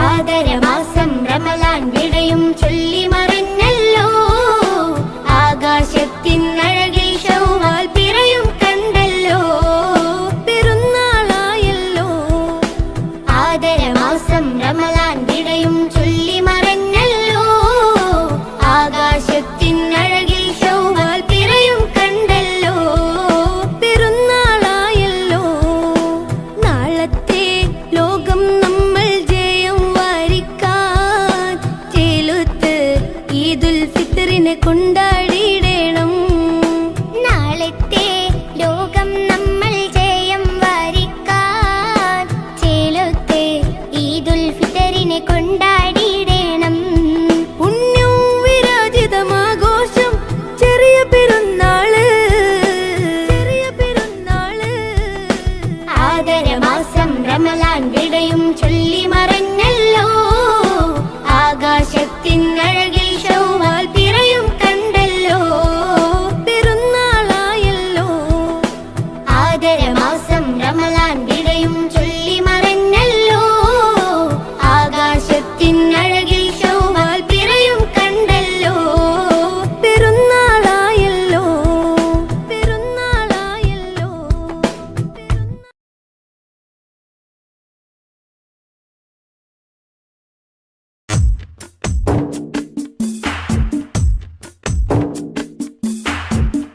ആദരമാസം റമളാൻ വിടയും ചൊല്ലി മറഞ്ഞല്ലോ ആകാശത്തിൻ അഴകിൽ ശൗവാൽ പിറയും കണ്ടല്ലോ പെരുന്നാളായല്ലോ ആദരമാസം റമളാൻ വിടയും ചൊല്ലി മറഞ്ഞല്ലോ കൊണ്ടാടിയിടണം. നാളത്തെ ലോകം നമ്മൾ ജയം വരിക്കാൻ ചേലത്തെ ഈദുൽ ഫിത്തറിനെ കൊണ്ടാടിയിടണം. പുണ്യവും വിരാജിതമാഘോഷം ചെറിയ പെരുന്നാള് ആദരമാസം റമലാൻ വിടയും ചൊല്ലി മറഞ്ഞല്ലോ. ആകാശത്തിനഴകിൽ ശൗവാൽ പിറയും കണ്ടല്ലോ. പെരുന്നാളായല്ലോ. ആദരമാസം റമലാൻ വിടയും ചൊല്ലി മറഞ്ഞല്ലോ. ആകാശത്തിനഴകിൽ ശൗവാൽ പിറയും കണ്ടല്ലോ. പെരുന്നാളായല്ലോ.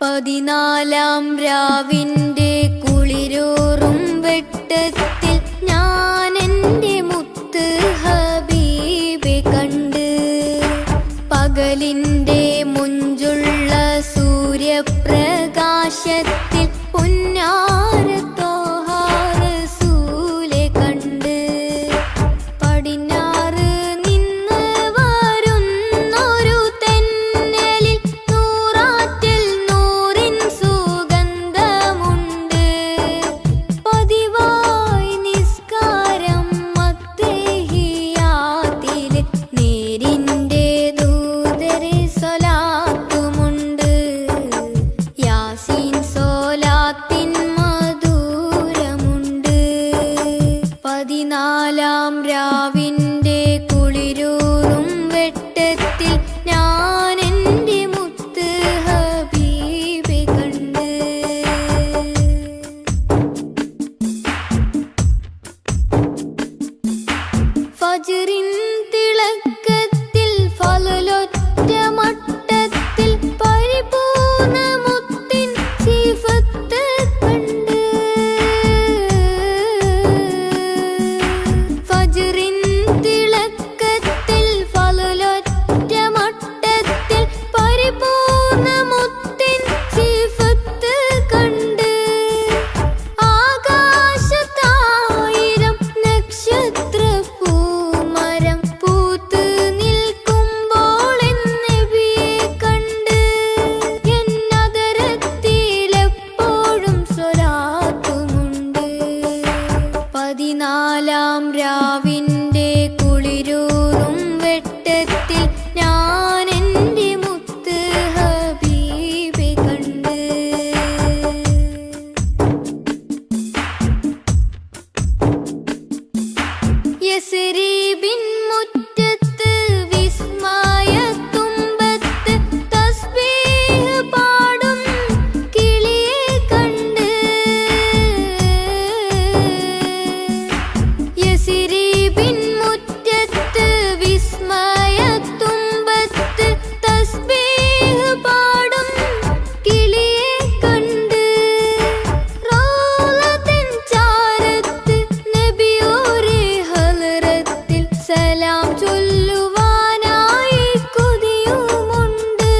പതിനാലാം രാവിന്റെ കുളിരൂറും വെട്ടത്തിൽ ഞാൻ എൻ്റെ മുത്ത് ഹബീബെ കണ്ട്. പകലിൻ്റെ മുഞ്ചുള്ള സൂര്യപ്രകാശത്തിൽ പുന്നാര ത്വാഹ റസൂലെ കണ്ട്. പടിഞ്ഞാറ് നിന്ന് വരുന്നൊരു തെന്നലിൽ നൂറാറ്റിൽ നൂറിൻ സുഗന്ധമുണ്ട്. പതിവായി നിസ്കാരം മത്തഹിയാത്തില് നേരിൻ്റെ ദൂതരെ സ്വലാത്തുമുണ്ട്. യാസീൻ സ്വലാത്തിൻ മധുരമുണ്ട്. പതിനാലാം രാവിന്റെ കുളിരൂറും വെട്ടത്തിൽ ഞാൻ എൻ്റെ മുത്ത് ഹബീബെ കണ്ട്. ഫജ്റിൻ തിളക്കത്തിൽ ഫളലൊറ്റ മട്ടത്തിൽ പരിപൂർണ മുത്തിൻ സിഫത്ത് കണ്ട്. ഫജ്റിൻ തിളക്കത്തിൽ ഫളലൊറ്റ മട്ടത്തിൽ പരിപൂർണ മുത്തിൻ സിഫത്ത് കണ്ട്. ആകാശത്തായിരം നക്ഷത്ര പൂമരം പൂത്ത് നിൽക്കുമ്പോൾ നബിയെ കണ്ട്. എന്നതരത്തിലെപ്പോഴും സ്വലാത്തുമുണ്ട്. പതിനാലാം രാവിന്റെ കുളിരൂറും വെട്ടത്തിൽ ഞാൻ എൻ്റെ മുത്ത് ഹബീബെ കണ്ട്. യസ്രീബിൻ മുറ്റത്ത് വിസ്മയത്തുമ്പത്ത് തസ്ബീഹ് പാടും കിളിയെ കണ്ട്. യസ്രീബിൻ മുറ്റത്ത് വിസ്മയത്തുമ്പത്ത് തസ്ബീഹ് പാടും കിളിയെ കണ്ട്. റൗളത്തിൻ ചാരത്ത് നബിയോരെ ഹളറത്തിൽ സലാം ചൊല്ലുവാനായി കൊതിയുമുണ്ട്.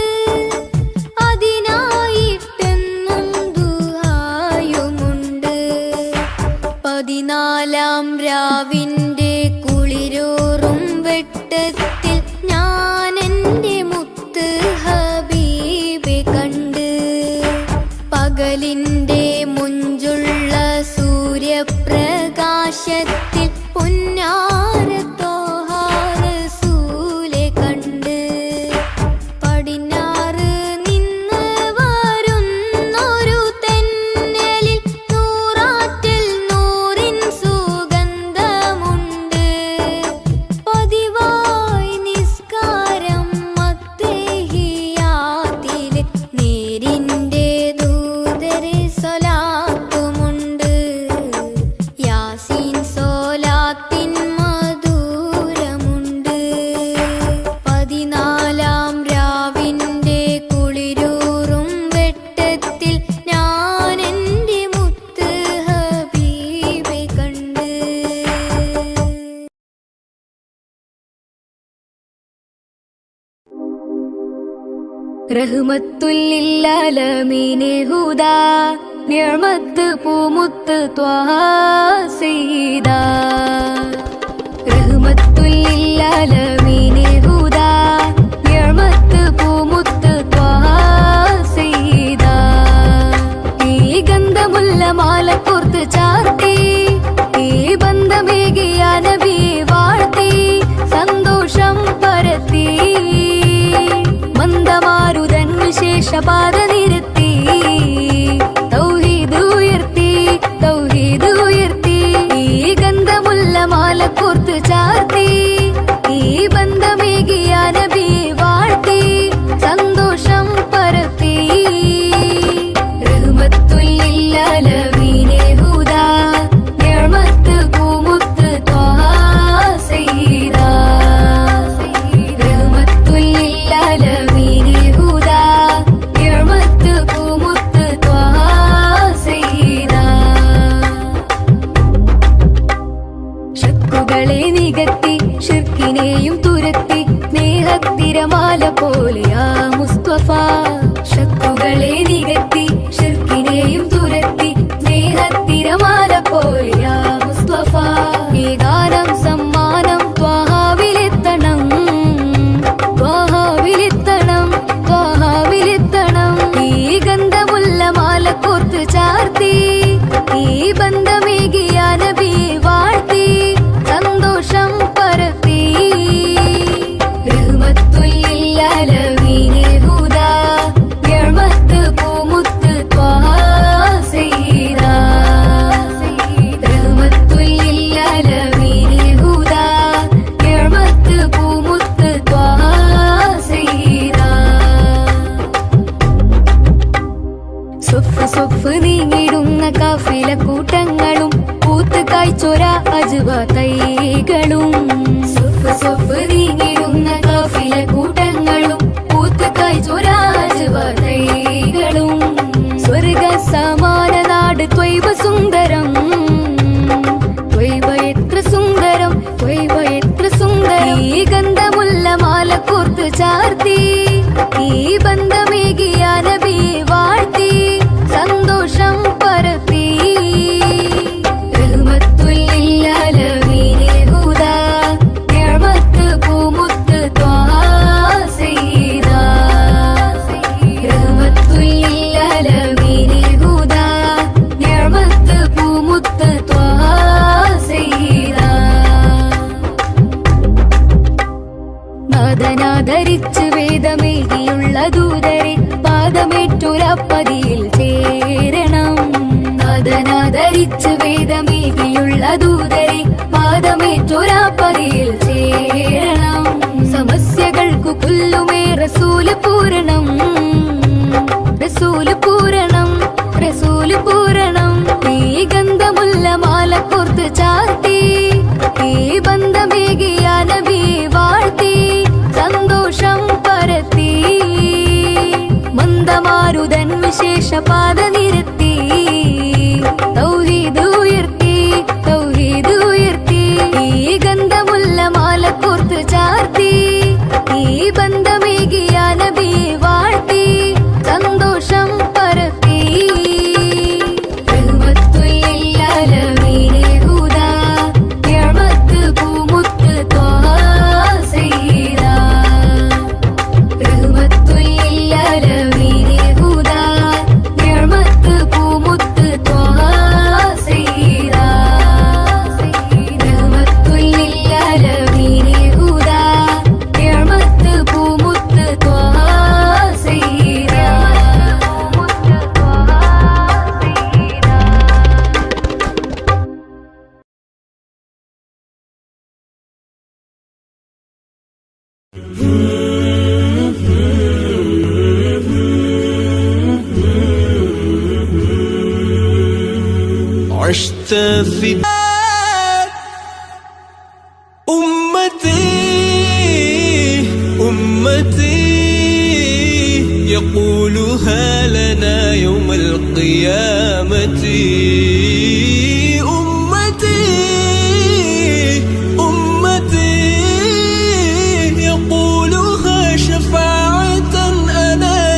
അതിനായിട്ടെന്നും ദുആയുമുണ്ട്. പതിനാലാം രാവിന്റെ കുളിരൂറും വെട്ടത്തിൽ ഞാൻ എൻ്റെ മുത്ത് ഹബീബെ കണ്ട്. പകലിൻ്റെ മുഞ്ചുള്ള സൂര്യപ്രകാശത്തിൽ പുന്നാര ത്വാഹ റസൂലെ കണ്ട്. പടിഞ്ഞാറ് നിന്ന് വരുന്നൊരു തെന്നലിൽ നൂറാറ്റിൽ നൂറിൻ സുഗന്ധമുണ്ട്. പതിവായി റഹ്മത്തുല്ലില്ലാലമീനെ ഹുദാ നിഅമത്ത് പൂമുത്ത് ത്വാഹ സയ്യിദാ റഹ്മത്തുല്ലില്ലാലമീനെ ഹുദാ നിഅമത്ത് പൂമുത്ത് ത്വാഹ സയ്യിദാ ഈ ഗന്ധമുല്ല മാല കോർത്ത് ചാർത്തി ഈ ബന്ധമേകിയ നബി വാഴ്ത്തി സന്തോഷം പരത്തി മന്ദമാരുതൻ വിശേഷപാത നിരത്തി തൗഹീദ് ഉയർത്തി ഈ ഗന്ധമുല്ല മാല കോർത്ത് ചാർത്തി ഈ ബന്ധമേകിയ നബി വാഴ്ത്തി സന്തോഷം പരത്തി റഹ്മത്തുല്ലില്ലാലമീനെ ഹുദാ നിഅമത്ത് പൂമുത്ത് ത്വാഹ സയ്യിദാ റഹ്മത്തുല്ലില്ലാലമീനെ ഹുദാ നിഅമത്ത് പൂമുത്ത് ത്വാഹ സയ്യിദാ ശക്കുകളെ നികത്തി ശിർക്കിനെയും തുരത്തി സ്നേഹത്തിരമാല പോലെയാ മുസ്തഫ ശക്കുകളെ നികത്തി ശിർക്കിനെയും തുരത്തി സ്നേഹത്തിരമാല പോലെയാ മുസ്തഫ ഈ ഗാനം സമ്മാനം ത്വാഹാവിലെത്തണം ഈ ഗന്ധമുല്ല മാല കോർത്ത് ചാർത്തി ഈ ബന്ധമേകിയ നബി വാഴ്ത്തി സന്തോഷം പരത്തി റഹ്മത്തുല്ലില്ലാലമീനെ ഹുദാ നിഅമത്ത് പൂമുത്ത് ത്വാഹ സയ്യിദാ റഹ്മത്തുല്ലില്ലാലമീനെ ഹുദാ നിഅമത്ത് പൂമുത്ത് ത്വാഹ സയ്യിദാ സ്വഫ് നീങ്ങിടുന്ന കാഫില കൂട്ടങ്ങളും പൂത്ത് കായ്ച്ചൊര അജ്വ തൈകളും സ്വഫ് നീങ്ങിടുന്ന കാഫില കൂട്ടങ്ങളും പൂത്ത് കായ്ച്ചൊര അജ്വ തൈകളും സ്വർഗ സമാന നാട് ത്വയ്ബ സുന്ദരം ത്വയ്ബ എത്ര സുന്ദരം ഈ ഗന്ധമുല്ല മാല കോർത്ത് ചാർത്തി ഈ ബന്ധമേകിയ നബി വാഴ്ത്തി സന്തോഷം പരത്തി റഹ്മത്തുല്ലില്ലാലമീനെ ഹുദാ നിഅമത്ത് പൂമുത്ത് ത്വാഹ സയ്യിദാ റഹ്മത്തുല്ലില്ലാലമീനെ ഹുദാ നിഅമത്ത് പൂമുത്ത് ത്വാഹ സയ്യിദാ നാദനാദരിച്ച് വേദമേകിയുള്ള ദൂതരെ പാദമേറ്റൊരപ്പതിയിൽ ചേരണം നാദനാദരിച്ച് വേദമേകിയുള്ള ദൂതരെ പാദമേറ്റൊരപ്പതിയിൽ ചേരണം സമസ്യകൾക്കു പുല്ലുമേ റസൂല് പൂരണം ഈ ഗന്ധമുല്ല മാല കോർത്ത് ചാർത്തി ഈ ബന്ധമേകിയ നബി വാഴ്ത്തി സന്തോഷം പരത്തി മന്ദമാരുതൻ വിശേഷപാത നിരത്തി തൗഹീദ് ഉയർത്തി ഈ ഗന്ധമുല്ല മാല കോർത്ത് ചാർത്തി ഈ ബന്ധമേകിയ നബി വാഴ്ത്തി സന്തോഷം പരത്തി റഹ്മത്തുല്ലില്ലാലമീനെ ഹുദാ നിഅമത്ത് പൂമുത്ത് ത്വാഹ സയ്യിദാ റഹ്മത്തുല്ലില്ലാലമീനെ ഹുദാ നിഅമത്ത് പൂമുത്ത് ത്വാഹ സയ്യിദാ റഹ്മത്തുല്ലില്ലാലമീനെ ഹുദാ നിഅമത്ത് പൂമുത്ത് ത്വാഹ സയ്യിദാ عشت في أمتي يقولها لنا يوم القيامة أمتي يقولها شفاعة أنا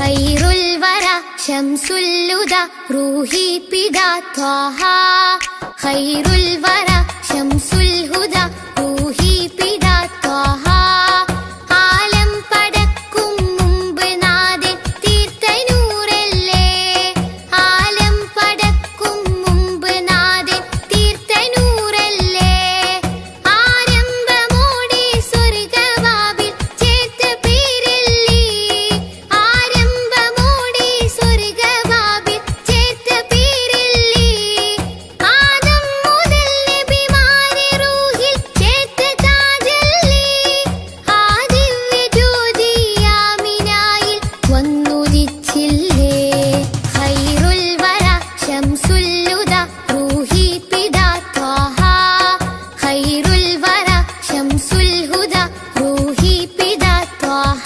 ഖൈറുൽ വറ ശംസുൽ ഹുദ റൂഹി പിതാ ത്വാഹ ഖൈറുൽ വറ ശംസുൽ ഹുദ റൂഹി പിതാ ത്വാഹ ആലം പടക്കും മുമ്പ് നാഥൻ തീർത്ത നൂറല്ലേ ആലം പടക്കും മുമ്പ് നാഥൻ തീർത്ത നൂറല്ലേ ആരംഭമോടെ സ്വർഗവാതിൽ ചേർത്ത പേരല്ലേ ആരംഭമോടെ സ്വർഗവാതിൽ ചേർത്ത പേരല്ലേ ആദം മുതൽ നബിമാരെ റൂഹിൽ ചേർത്ത താജല്ലേ ആ ദിവ്യ ജ്യോതി ആമിനായിൽ വന്നുദിച്ചില്ലേ ഖൈറുൽ വറ ശംസുൽ ഹുദ റൂഹി പിതാ ത്വാഹ ഖൈറുൽ വറ ശംസുൽ ഹുദ റൂഹി പിതാ ത്വാഹ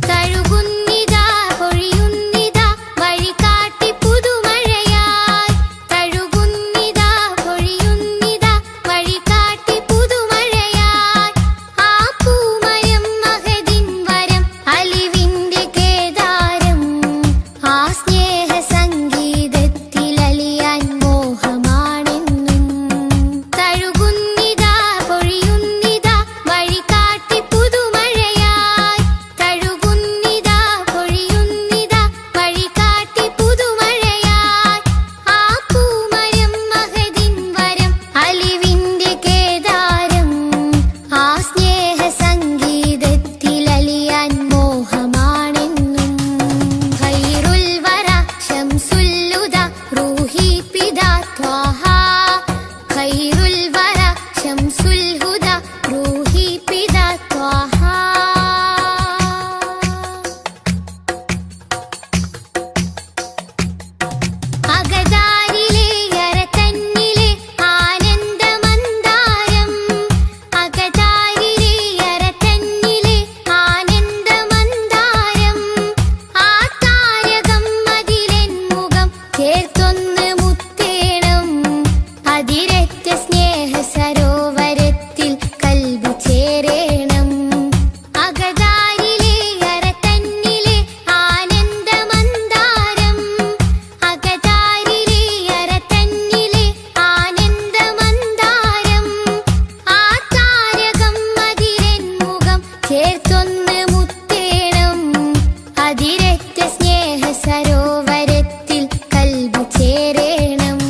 തഴുകുന്നിതാ പൊഴിയുന്നിതാ വഴികാട്ടി പുതുമഴയായി തഴുകുന്നിതാ പൊഴിയുന്നിതാ വഴികാട്ടി പുതുമഴയായി ആ പൂമയം മഹദിൻ വരം അലിവിന്റെ കേദാരം ആ സ്നേഹ സംഗീതത്തിൽ അലിയാൻ മോഹമാണെന്നും തഴുകുന്നിതാ പൊഴിയുന്നിതാ വഴികാട്ടി പുതുമഴയായി തഴുകുന്നിതാ പൊഴിയുന്നിതാ വഴികാട്ടി പുതുമഴയായി ആ പൂമരം മഹദിൻ വരം അലിവിന്റെ കേദാരം ആ സ്നേഹ സംഗീതത്തിൽ അലിയാൻ മോഹമാണെന്നും ഖൈറുൽ വറ ശംസുൽ ഹുദ റൂഹി പിതാ ത്വാഹ ഖൈറുൽ വറ ശംസുൽ ഹുദ റൂഹി പിതാ ത്വാഹ അകതാരിലെ അരതന്നിലെ ആനന്ദമന്ദാരം അകതാരിലെ അരതന്നിലെ ആനന്ദമന്ദാരം ആ താരകം അതിലെൻ മുഖം ചേർത്തൊന്ന് മുത്തേണം അതിരറ്റ സ്നേഹ സരോവരത്തിൽ കൽബ് ചേരേണം അകതാരിലെ അരതന്നിലെ ആനന്ദമന്ദാരം അകതാരിലെ അരതന്നിലെ ആനന്ദമന്ദാരം ആ താരകം അതിലെൻ മുഖം ചേർത്തൊന്ന് മുത്തേണം അതിരറ്റ സ്നേഹ സരോവരത്തിൽ കൽബ് ചേരേണം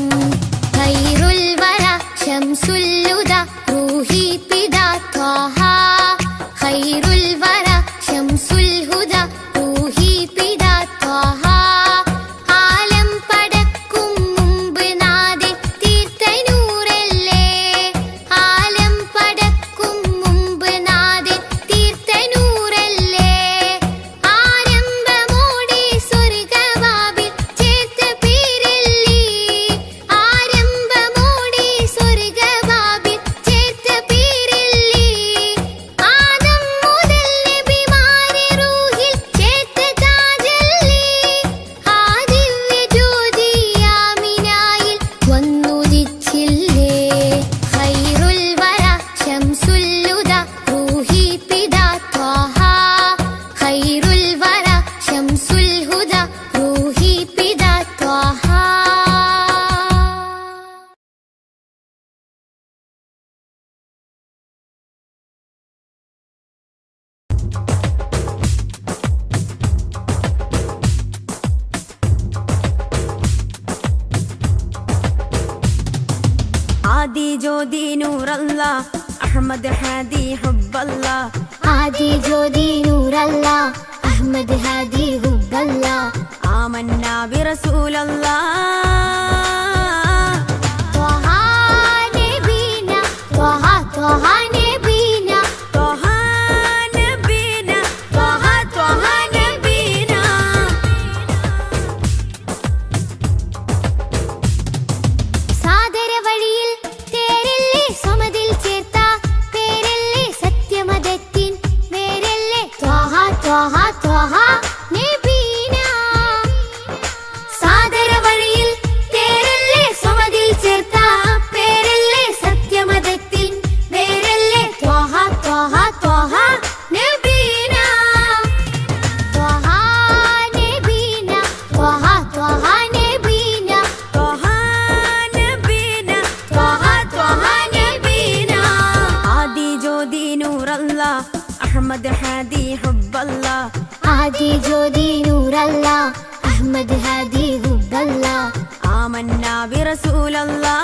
ഖൈറുൽ വറ ശംസുൽ ഹുദ റൂഹി പിതാ ത്വാഹ ഖൈറുൽ വറ ശംസുൽ ഹുദ റൂഹി പിതാ ത്വാഹ ആലം പടക്കും മുമ്പ് നാഥൻ തീർത്ത നൂറല്ലേ ആലം പടക്കും മുമ്പ് നാഥൻ തീർത്ത നൂറല്ലേ ആരംഭമോടെ സ്വർഗവാതിൽ ചേർത്ത പേരല്ലേ ആരംഭമോടെ സ്വർഗവാതിൽ ചേർത്ത പേരല്ലേ ആദം മുതൽ നബിമാരെ റൂഹിൽ ചേർത്ത താജല്ലേ ആ ദിവ്യ ജ്യോതി ആമിനായിൽ വന്നുദിച്ചില്ലേ ഖൈറുൽ വറ ശംസുൽ ഹുദ റൂഹി പിതാ ത്വാഹ ഖൈറുൽ വറ ശംസുൽ ഹുദ റൂഹി പിതാ ത്വാഹ ആദി ജ്യോതി നൂറല്ല അഹ്മദ് ഹാദി ഹുബ്ബല്ല ആദി ജ്യോതി നൂറല്ല അഹ്മദ് ഹാദി ഹുബ്ബല്ല ആമന്നാ ബിറസൂലല്ലാ ത്വഹ നബീന ത്വഹ ത്വഹ നബീന ത്വഹ നബീന ത്വഹ ത്വഹ നബീന സാദര വഴിയിൽ തേരല്ലേ സമതിൽ ചേർത്ത പേരല്ലേ സത്യമതത്തിൻ വേരല്ലേ ത്വഹ ത്വഹ ത്വഹ നബീന സാദര വഴിയിൽ الله أحمد هادي حب الله आदि ज्योति नूर अल्लाह अहमद हादी हुब्ब अल्लाह آمنا برسول الله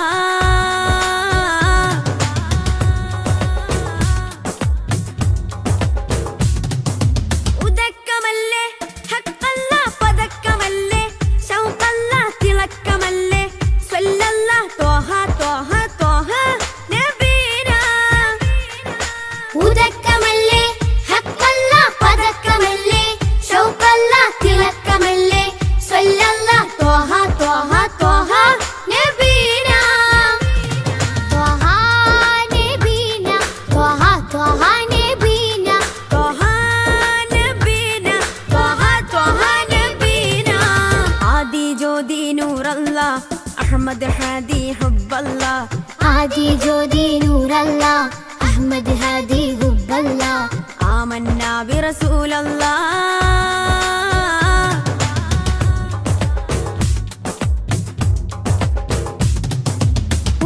ഉദക്കമല്ലേ ഹക്കല്ലാ പദക്കമല്ലേ ശൗഖല്ലാ തിളക്കമല്ലേ സ്വല്ലല്ലാ ത്വഹ ത്വഹ ത്വഹ നബീനാ ഉദക്കമല്ലേ ഹക്കല്ലാ പദക്കമല്ലേ ശൗഖല്ലാ തിളക്കമല്ലേ സ്വല്ലല്ലാ ത്വഹ ത്വഹ ത്വഹ നബീനാ ത്വഹ നബീനാ ത്വഹ ത്വഹ നബീനാ ത്വഹ നബീനാ ത്വഹ ത്വഹ നബീനാ ആദി ജ്യോതി നൂറല്ലാ അഹ്മദ് ഹാദി ഹുബ്ബല്ലാ आदि ज्योति नूर अल्लाह अहमद हादी हुब्ब अल्लाह آمنا برسول الله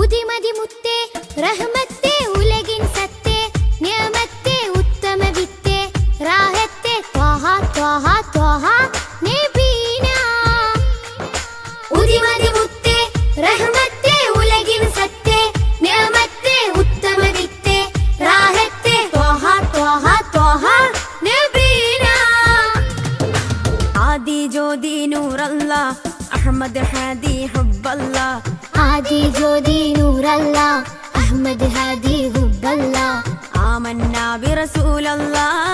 ഉദിമതി മുത്തേ റഹ്മത്തേ ഉലകിൻ സത്തേ നിയമത്തേ ഉത്തമ വിത്തേ റാഹത്തേ ത്വഹ ത്വഹ ത്വഹ നബീന ഉദിമതി മുത്തേ റഹ്മത്തേ ഉലകിൻ സത്തേ നിയമത്തേ ഉത്തമ വിത്തേ റാഹത്തേ ത്വഹ ത്വഹ ത്വഹ നബീന ആദി ജ്യോതി നൂറല്ലാ അഹ്മദ് ഹാദി ഹുബ്ബല്ലാ आदि ज्योति नूर अल्लाह अहमद हादी हुब्ब अल्लाह آمنا برسول الله